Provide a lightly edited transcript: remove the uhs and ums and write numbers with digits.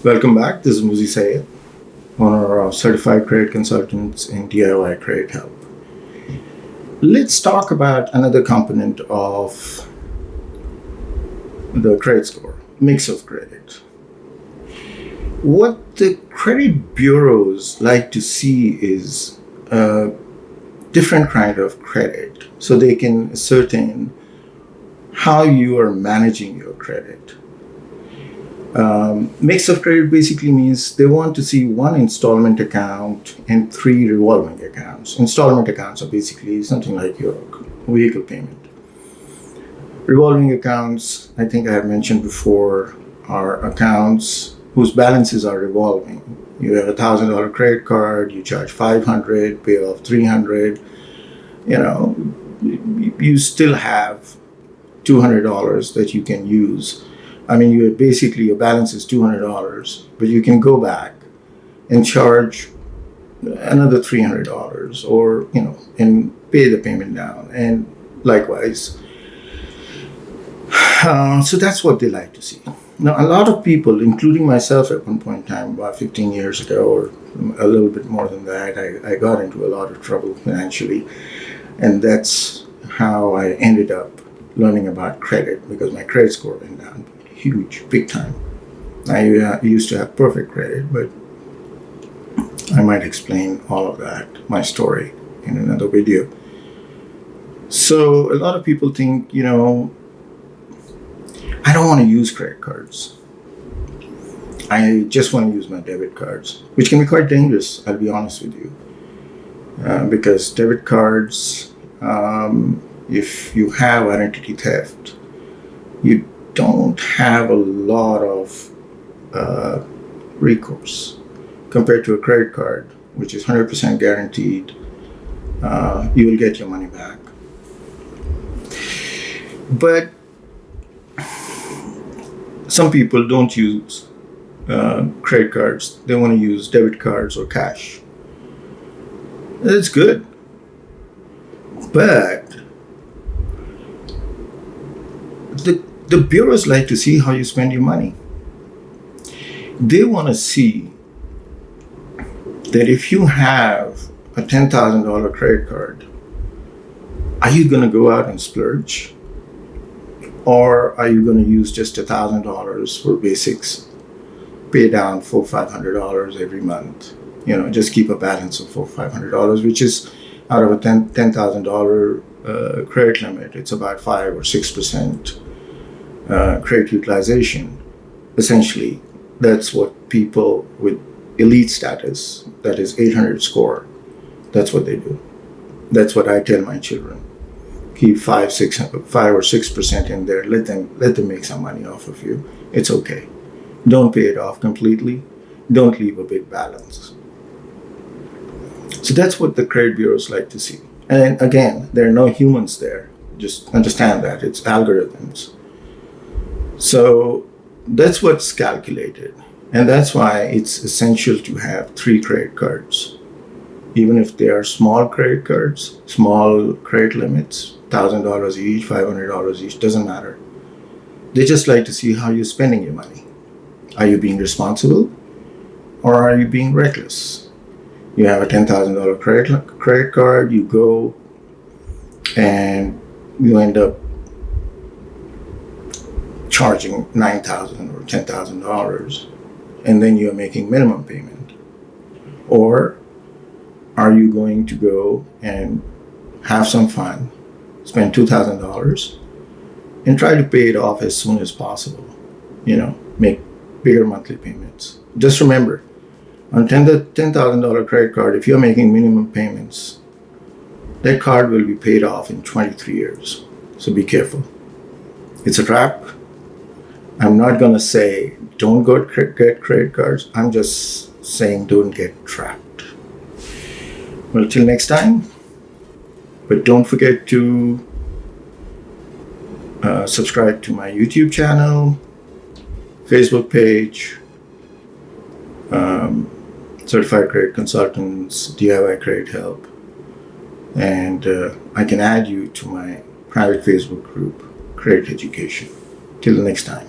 Welcome back. This is Muzi Syed, owner of Certified Credit Consultants and DIY Credit Help. Let's talk about another component of the credit score, mix of credit. What the credit bureaus like to see is a different kind of credit so they can ascertain how you are managing your credit. Mix of credit basically means they want to see one installment account and three revolving accounts. Installment accounts are basically something like your vehicle payment. Revolving accounts, I think I have mentioned before, are accounts whose balances are revolving. You have $1,000 credit card, you charge $500, pay off $300. You still have $200 that you can use. I mean, your balance is $200, but you can go back and charge another $300 or, and pay the payment down. And likewise. So that's what they like to see. Now, a lot of people, including myself at one point in time, about 15 years ago, or a little bit more than that, I got into a lot of trouble financially. And that's how I ended up learning about credit, because my credit score went down huge, big time. I used to have perfect credit, but I might explain all of that, my story, in another video. So a lot of people think, I don't want to use credit cards. I just want to use my debit cards, which can be quite dangerous, I'll be honest with you. Because debit cards, if you have identity theft, you don't have a lot of recourse compared to a credit card, which is 100% guaranteed. You will get your money back. But some people don't use credit cards. They want to use debit cards or cash. That's good. But the bureaus like to see how you spend your money. They want to see that if you have a $10,000 credit card, are you going to go out and splurge? Or are you going to use just $1,000 for basics, pay down $400-500 every month? Just keep a balance of $400-500, which is out of a $10,000 credit limit. It's about 5 or 6% credit utilization. Essentially, that's what people with elite status, that is 800 score, that's what they do. That's what I tell my children. Keep 5 or 6% in there. Let them make some money off of you. It's okay. Don't pay it off completely. Don't leave a big balance. So that's what the credit bureaus like to see. And again, there are no humans there. Just understand that. It's algorithms. So that's what's calculated. And that's why it's essential to have 3 credit cards. Even if they are small credit cards, small credit limits, $1,000 each, $500 each, doesn't matter. They just like to see how you're spending your money. Are you being responsible or are you being reckless? You have a $10,000 credit card, you go and you end up charging $9,000 or $10,000, and then you're making minimum payment. Or are you going to go and have some fun, spend $2,000, and try to pay it off as soon as possible? Make bigger monthly payments. Just remember, on $10,000 credit card, if you're making minimum payments, that card will be paid off in 23 years. So be careful. It's a trap. I'm not going to say don't get credit cards. I'm just saying don't get trapped. Well, till next time. But don't forget to subscribe to my YouTube channel, Facebook page, Certified Credit Consultants, DIY Credit Help. And I can add you to my private Facebook group, Credit Education. Till the next time.